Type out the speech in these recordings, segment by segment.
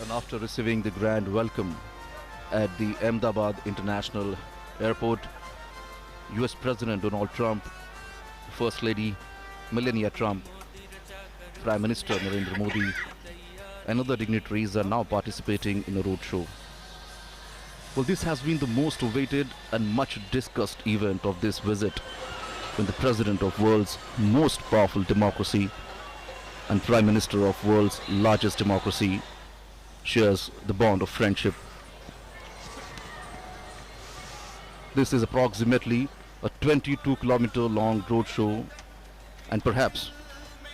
And after receiving the grand welcome at the Ahmedabad International Airport, US President Donald Trump, First Lady Melania Trump, Prime Minister Narendra Modi, and other dignitaries are now participating in a roadshow. Well, this has been the most awaited and much discussed event of this visit, when the President of world's most powerful democracy and Prime Minister of world's largest democracy shares the bond of friendship. This is approximately a 22-kilometer long roadshow and perhaps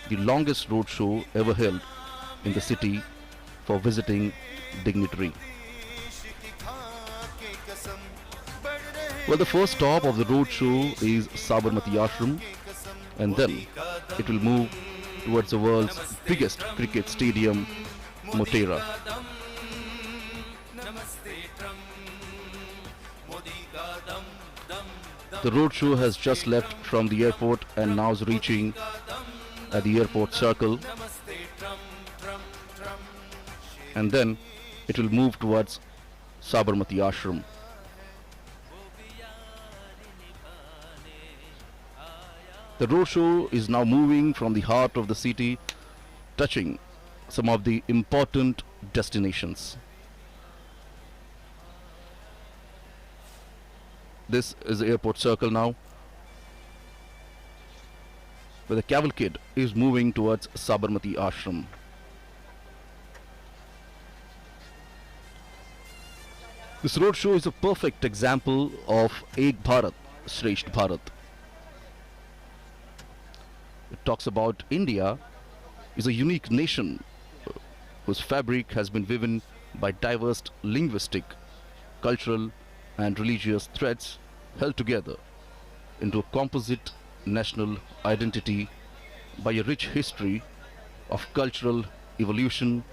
the longest roadshow ever held in the city for visiting dignitary. Well, the first stop of the roadshow is Sabarmati Aashram, and then it will move towards the world's biggest cricket stadium, Motera. The roadshow has just left from the airport and now is reaching at the airport circle, and then it will move towards Sabarmati Ashram. The roadshow is now moving from the heart of the city, touching some of the important destinations. This is the airport circle now, where the cavalcade is moving towards Sabarmati Ashram. This roadshow is a perfect example of Ek Bharat, Shresth Bharat. It talks about India is a unique nation whose fabric has been woven by diverse linguistic, cultural, and religious threads held together into a composite national identity by a rich history of cultural evolution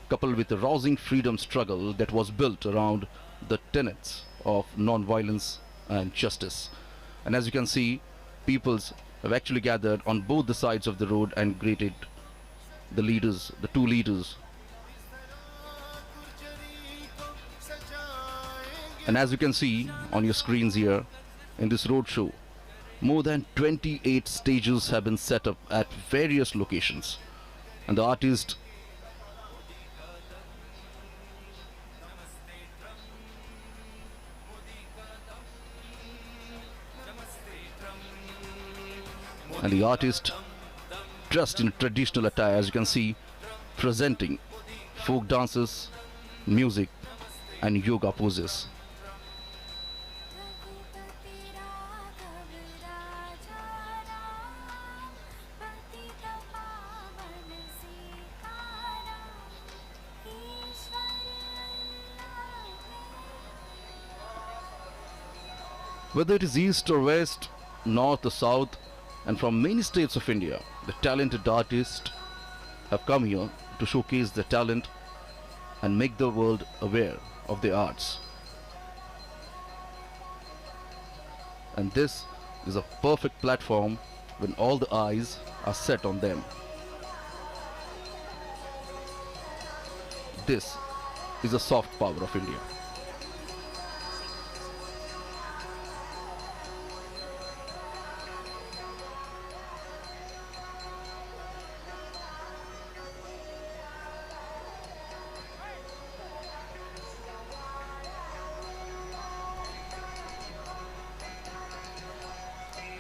coupled with a rousing freedom struggle that was built around the tenets of non-violence and justice. And as you can see, peoples have actually gathered on both the sides of the road and greeted the leaders, the two leaders. And as you can see on your screens here, in this roadshow, more than 28 stages have been set up at various locations. And the artist dressed in traditional attire, as you can see, presenting folk dances, music, and yoga poses. Whether it is east or west, north or south, and from many states of India, the talented artists have come here to showcase their talent and make the world aware of their arts. And this is a perfect platform when all the eyes are set on them. This is the soft power of India.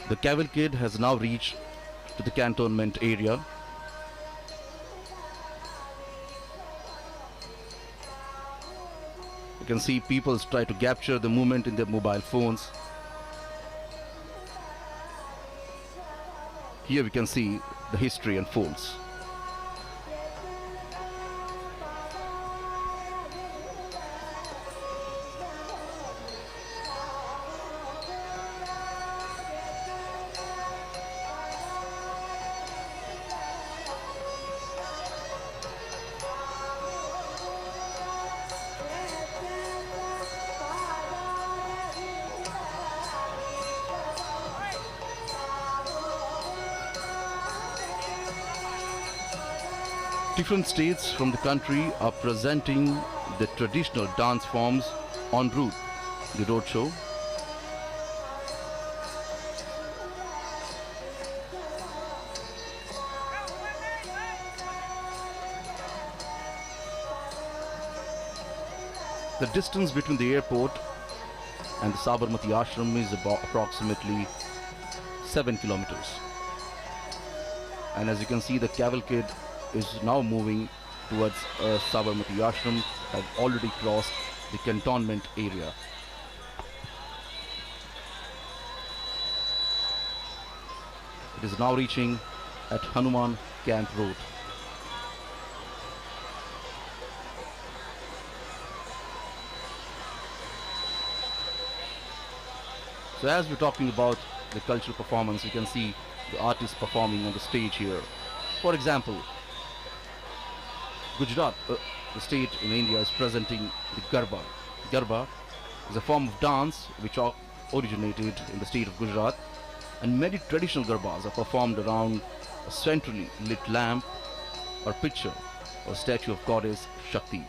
The cavalcade has now reached to the cantonment area. You can see people try to capture the movement in their mobile phones. Here we can see the history unfolds. Different states from the country are presenting the traditional dance forms en route, the roadshow. The distance between the airport and the Sabarmati Ashram is about approximately 7 kilometers. And as you can see, the cavalcade is now moving towards Sabarmati Ashram, have already crossed the cantonment area. It is now reaching at Hanuman Camp Road. So as we're talking about the cultural performance, you can see the artists performing on the stage here. For example, Gujarat, the state in India, is presenting the Garba. Garba is a form of dance which originated in the state of Gujarat, and many traditional Garbas are performed around a centrally lit lamp or picture or statue of goddess Shakti.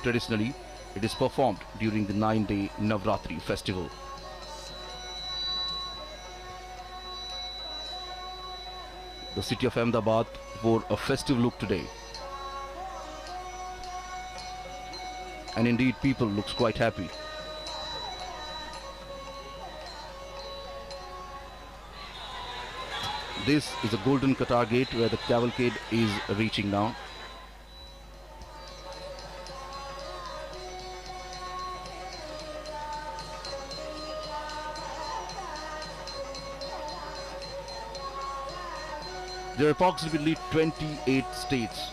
Traditionally, it is performed during the 9-day Navratri festival. The city of Ahmedabad wore a festive look today. And indeed, people looks quite happy. This is the Golden Qatar Gate where the cavalcade is reaching now. There are approximately 28 states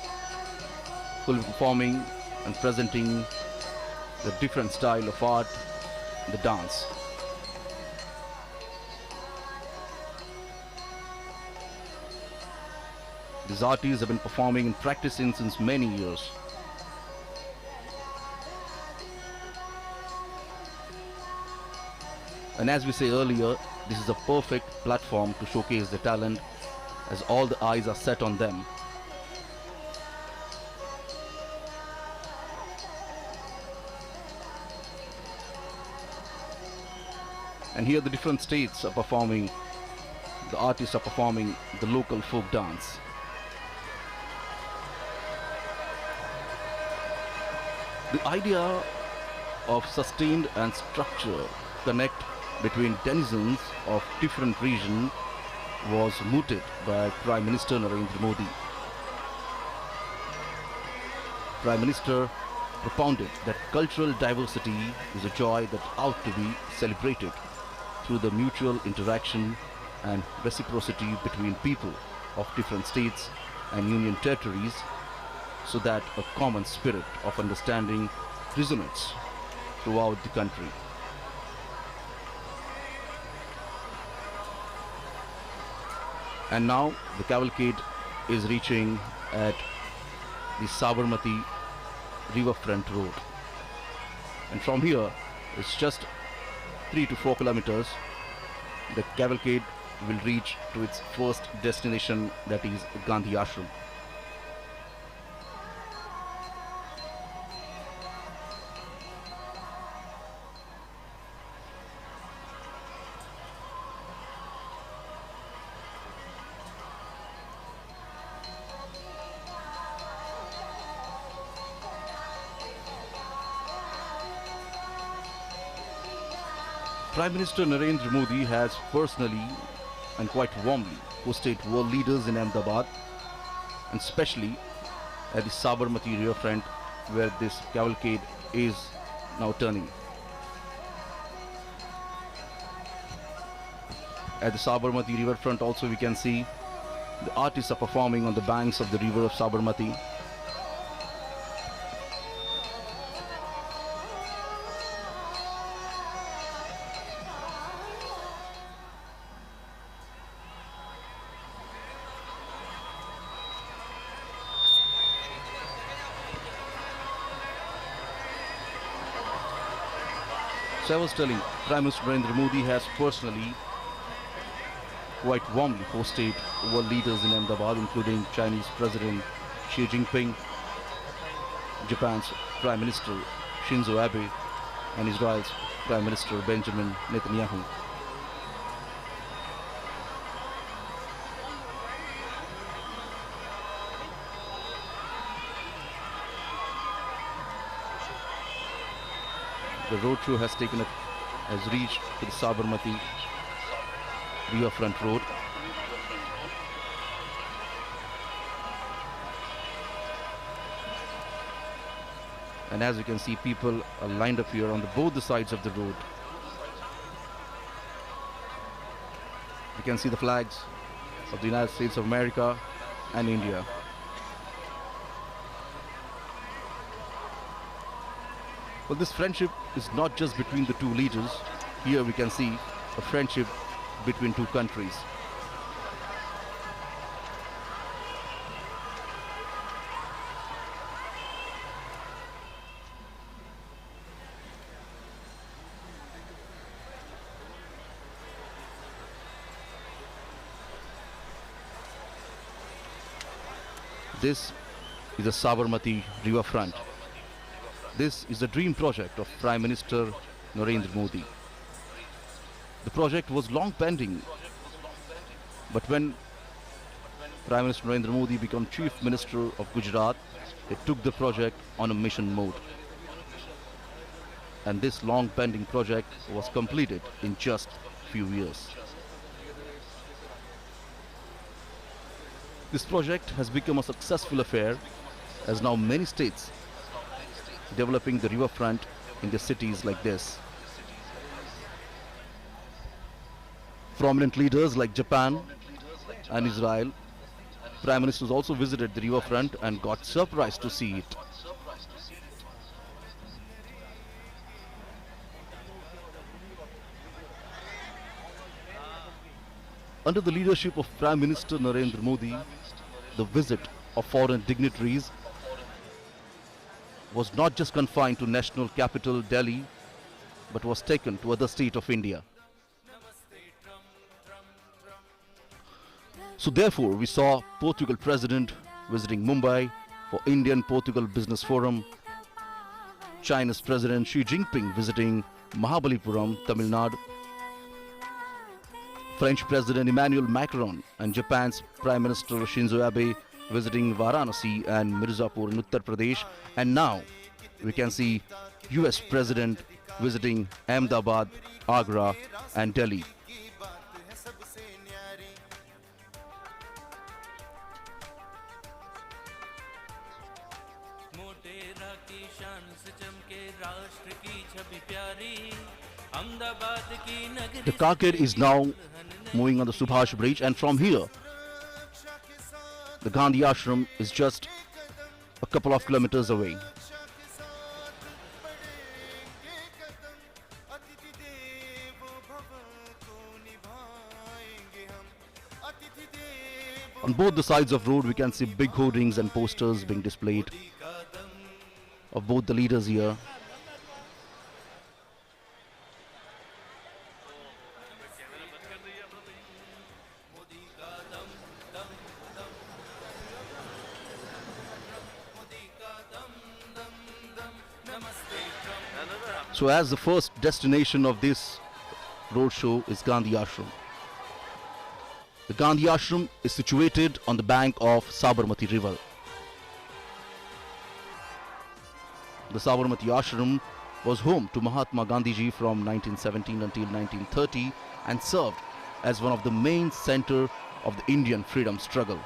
who will be performing and presenting the different style of art, the dance. These artists have been performing and practicing since many years. And as we say earlier, this is a perfect platform to showcase their talent, as all the eyes are set on them. And here the different states are performing, the artists are performing the local folk dance. The idea of sustained and structured connect between denizens of different regions was mooted by Prime Minister Narendra Modi. Prime Minister propounded that cultural diversity is a joy that ought to be celebrated through the mutual interaction and reciprocity between people of different states and union territories, so that a common spirit of understanding resonates throughout the country. And now the cavalcade is reaching at the Sabarmati riverfront road. And from here, it's just 3 to 4 kilometers. The cavalcade will reach to its first destination, that is Gandhi Aashram. Prime Minister Narendra Modi has personally and quite warmly hosted world leaders in Ahmedabad, and especially at the Sabarmati riverfront where this cavalcade is now turning. At the Sabarmati riverfront also we can see the artists are performing on the banks of the river of Sabarmati. So I was telling, Prime Minister Narendra Modi has personally quite warmly hosted world leaders in Ahmedabad, including Chinese President Xi Jinping, Japan's Prime Minister Shinzo Abe, and Israel's Prime Minister Benjamin Netanyahu. The roadshow has reached to the Sabarmati riverfront road. And as you can see, people are lined up here on both the sides of the road. You can see the flags of the United States of America and India. Well, this friendship is not just between the two leaders. Here we can see a friendship between two countries. This is the Sabarmati riverfront. This is the dream project of Prime Minister Narendra Modi. The project was long pending, but when Prime Minister Narendra Modi became Chief Minister of Gujarat, they took the project on a mission mode. And this long pending project was completed in just few years. This project has become a successful affair, as now many states developing the riverfront in the cities like this. Prominent leaders like Japan and Israel, Prime Ministers also visited the riverfront and got surprised to see it. Under the leadership of Prime Minister Narendra Modi, the visit of foreign dignitaries was not just confined to national capital Delhi, but was taken to other states of India. So therefore, we saw Portugal President visiting Mumbai for Indian-Portugal Business Forum, China's President Xi Jinping visiting Mahabalipuram, Tamil Nadu, French President Emmanuel Macron and Japan's Prime Minister Shinzo Abe visiting Varanasi and Mirzapur in Uttar Pradesh, and now we can see US President visiting Ahmedabad, Agra and Delhi. The carcade is now moving on the Subhash Bridge, and from here the Gandhi Ashram is just a couple of kilometers away. On both the sides of the road we can see big hoardings and posters being displayed of both the leaders here. So as the first destination of this roadshow is Gandhi Ashram. The Gandhi Ashram is situated on the bank of Sabarmati river. The Sabarmati Ashram was home to Mahatma Gandhiji from 1917 until 1930 and served as one of the main center of the Indian freedom struggle.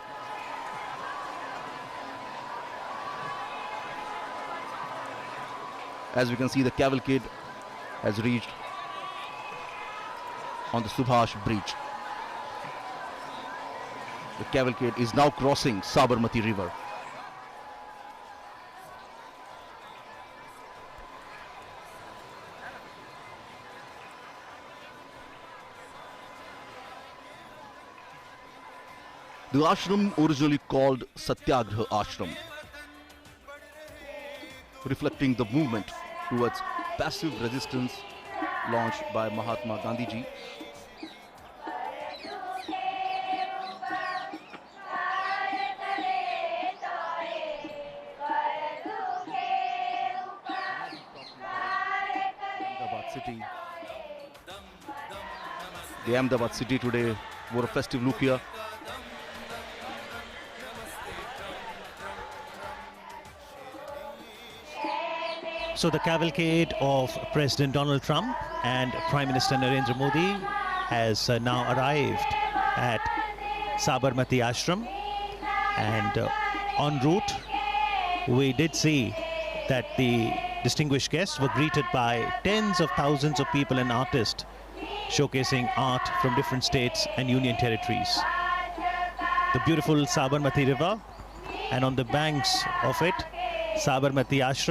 As we can see, the cavalcade has reached on the Subhash Bridge. The cavalcade is now crossing Sabarmati river. The ashram, originally called Satyagraha Ashram, reflecting the movement towards passive resistance launched by Mahatma Gandhiji. the Ahmedabad city today wore a festive look here. So the cavalcade of President Donald Trump and Prime Minister Narendra Modi has now arrived at Sabarmati Ashram, and en route we did see that the distinguished guests were greeted by tens of thousands of people and artists showcasing art from different states and union territories. The beautiful Sabarmati river, and on the banks of it, Sabarmati Ashram.